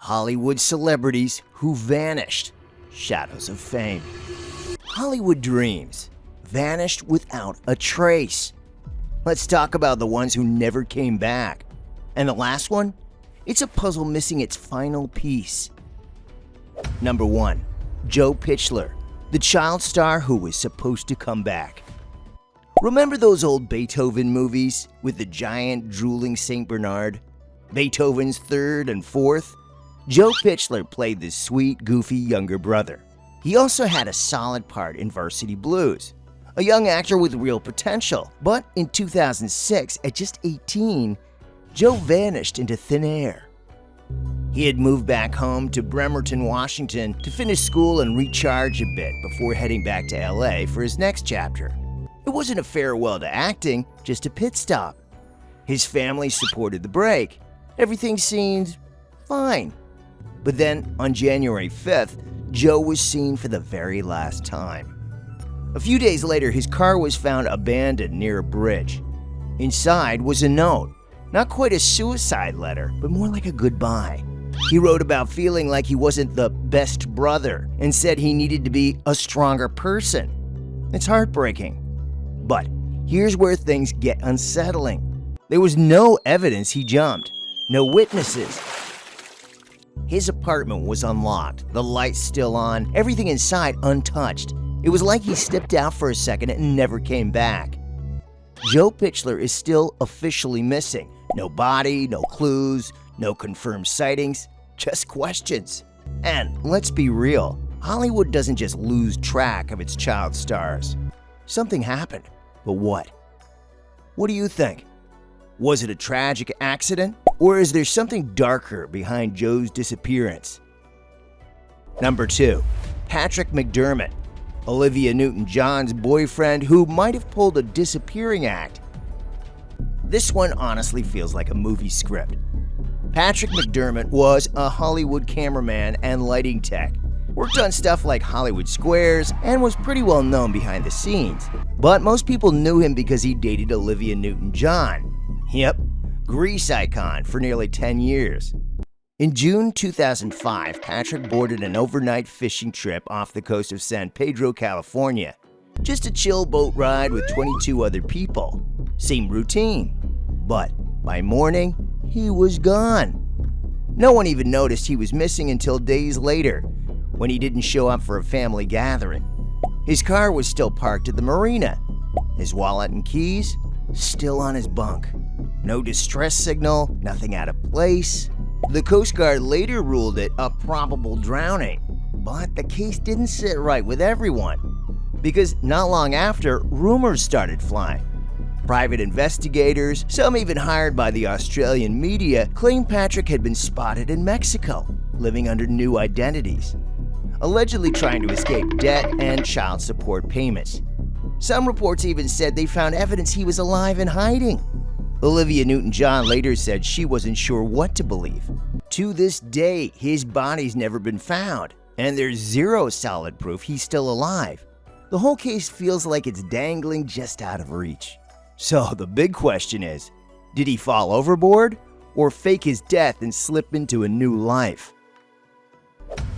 Hollywood celebrities who vanished. Shadows of fame. Hollywood dreams vanished without a trace. Let's talk about the ones who never came back. And the last one? It's a puzzle missing its final piece. Number 1. Joe Pichler, the child star who was supposed to come back. Remember those old Beethoven movies with the giant drooling St. Bernard? Beethoven's third and fourth? Joe Pichler played this sweet, goofy younger brother. He also had a solid part in Varsity Blues. A young actor with real potential, but in 2006, at just 18, Joe vanished into thin air. He had moved back home to Bremerton, Washington to finish school and recharge a bit before heading back to LA for his next chapter. It wasn't a farewell to acting, just a pit stop. His family supported the break. Everything seemed fine. But then, on January 5th, Joe was seen for the very last time. A few days later, his car was found abandoned near a bridge. Inside was a note. Not quite a suicide letter, but more like a goodbye. He wrote about feeling like he wasn't the best brother and said he needed to be a stronger person. It's heartbreaking. But here's where things get unsettling. There was no evidence he jumped, no witnesses. His apartment was unlocked, the lights still on, everything inside untouched. It was like he stepped out for a second and never came back. Joe Pichler is still officially missing. No body, no clues, no confirmed sightings, just questions. And let's be real, Hollywood doesn't just lose track of its child stars. Something happened, but what? What do you think? Was it a tragic accident, or is there something darker behind Joe's disappearance? Number 2. Patrick McDermott, Olivia Newton-John's boyfriend who might have pulled a disappearing act. This one honestly feels like a movie script. Patrick McDermott was a Hollywood cameraman and lighting tech. Worked on stuff like Hollywood Squares and was pretty well known behind the scenes. But most people knew him because he dated Olivia Newton-John. Yep, Grease icon for nearly 10 years. In June 2005, Patrick boarded an overnight fishing trip off the coast of San Pedro, California. Just a chill boat ride with 22 other people. Seemed routine. But by morning, he was gone. No one even noticed he was missing until days later, when he didn't show up for a family gathering. His car was still parked at the marina. His wallet and keys still on his bunk. No distress signal, nothing out of place. The Coast Guard later ruled it a probable drowning, but the case didn't sit right with everyone, because not long after, rumors started flying. Private investigators, some even hired by the Australian media, claimed Patrick had been spotted in Mexico, living under new identities, allegedly trying to escape debt and child support payments. Some reports even said they found evidence he was alive and hiding. Olivia Newton-John later said she wasn't sure what to believe. To this day, his body's never been found, and there's zero solid proof he's still alive. The whole case feels like it's dangling just out of reach. So the big question is, did he fall overboard or fake his death and slip into a new life?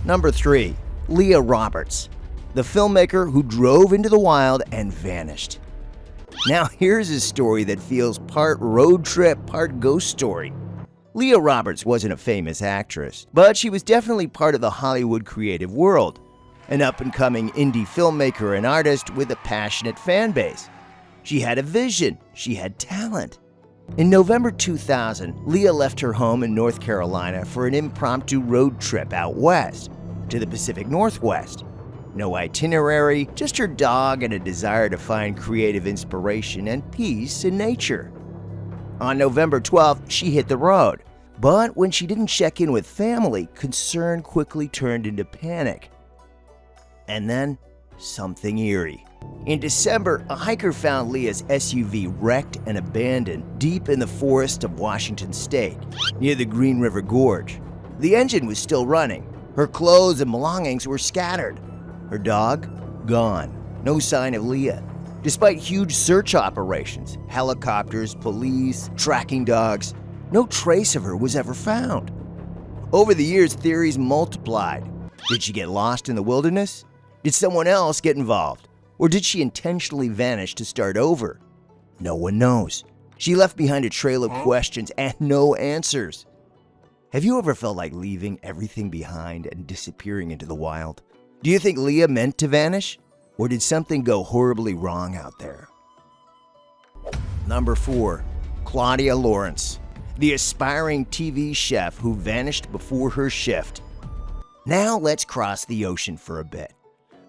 Number 3. Leah Roberts, the filmmaker who drove into the wild and vanished. Now here's a story that feels part road trip, part ghost story. Leah Roberts wasn't a famous actress, but she was definitely part of the Hollywood creative world, an up-and-coming indie filmmaker and artist with a passionate fan base. She had a vision, she had talent. In November 2000, Leah left her home in North Carolina for an impromptu road trip out west to the Pacific Northwest. No itinerary, just her dog and a desire to find creative inspiration and peace in nature. On November 12th, she hit the road. But when she didn't check in with family, concern quickly turned into panic. And then, something eerie. In December, a hiker found Leah's SUV wrecked and abandoned deep in the forest of Washington State, near the Green River Gorge. The engine was still running. Her clothes and belongings were scattered. Her dog, gone. No sign of Leah. Despite huge search operations, helicopters, police, tracking dogs, no trace of her was ever found. Over the years, theories multiplied. Did she get lost in the wilderness? Did someone else get involved? Or did she intentionally vanish to start over? No one knows. She left behind a trail of questions and no answers. Have you ever felt like leaving everything behind and disappearing into the wild? Do you think Leah meant to vanish? Or did something go horribly wrong out there? Number 4. Claudia Lawrence, the aspiring TV chef who vanished before her shift. Now let's cross the ocean for a bit.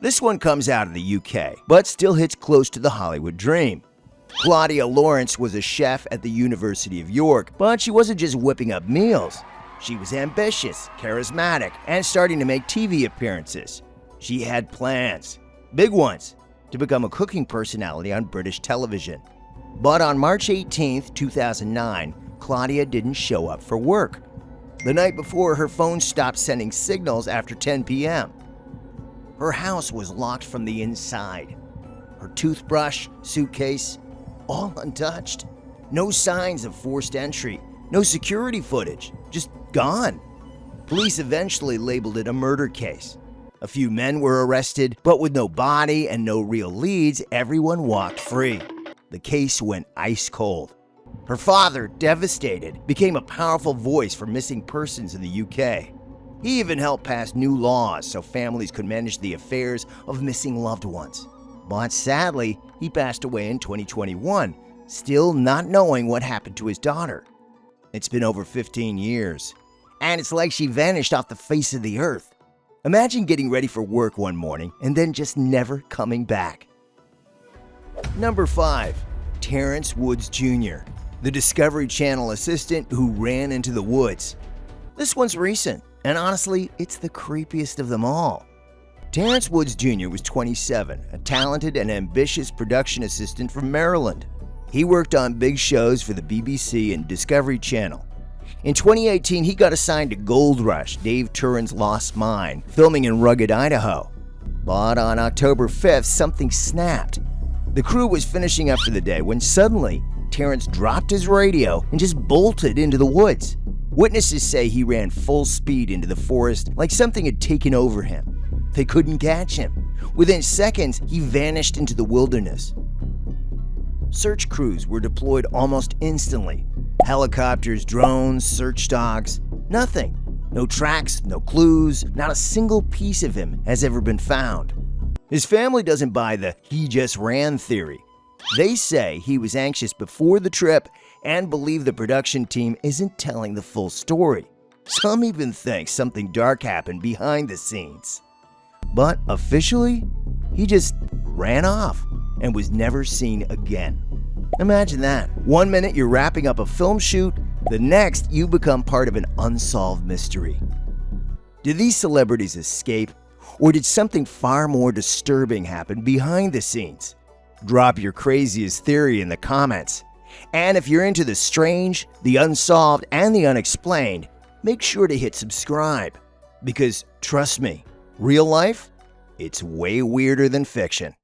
This one comes out of the UK, but still hits close to the Hollywood dream. Claudia Lawrence was a chef at the University of York, but she wasn't just whipping up meals. She was ambitious, charismatic, and starting to make TV appearances. She had plans, big ones, to become a cooking personality on British television. But on March 18, 2009, Claudia didn't show up for work. The night before, her phone stopped sending signals after 10 p.m. Her house was locked from the inside. Her toothbrush, suitcase, all untouched. No signs of forced entry, no security footage, just gone. Police eventually labeled it a murder case. A few men were arrested, but with no body and no real leads, everyone walked free. The case went ice cold. Her father, devastated, became a powerful voice for missing persons in the UK. He even helped pass new laws so families could manage the affairs of missing loved ones. But sadly, he passed away in 2021, still not knowing what happened to his daughter. It's been over 15 years, and it's like she vanished off the face of the earth. Imagine getting ready for work one morning and then just never coming back. Number 5. Terrence Woods Jr., the Discovery Channel assistant who ran into the woods. This one's recent, and honestly, it's the creepiest of them all. Terrence Woods Jr. was 27, a talented and ambitious production assistant from Maryland. He worked on big shows for the BBC and Discovery Channel. In 2018, he got assigned to Gold Rush, Dave Turin's Lost Mine, filming in rugged Idaho. But on October 5th, something snapped. The crew was finishing up for the day when suddenly, Terrence dropped his radio and just bolted into the woods. Witnesses say he ran full speed into the forest like something had taken over him. They couldn't catch him. Within seconds, he vanished into the wilderness. Search crews were deployed almost instantly. Helicopters, drones, search dogs, nothing. No tracks, no clues, not a single piece of him has ever been found. His family doesn't buy the "he just ran" theory. They say he was anxious before the trip and believe the production team isn't telling the full story. Some even think something dark happened behind the scenes. But officially, he just ran off and was never seen again. Imagine that. One minute you're wrapping up a film shoot, the next you become part of an unsolved mystery. Did these celebrities escape, or did something far more disturbing happen behind the scenes? Drop your craziest theory in the comments. And if you're into the strange, the unsolved, and the unexplained, make sure to hit subscribe. Because trust me, real life, it's way weirder than fiction.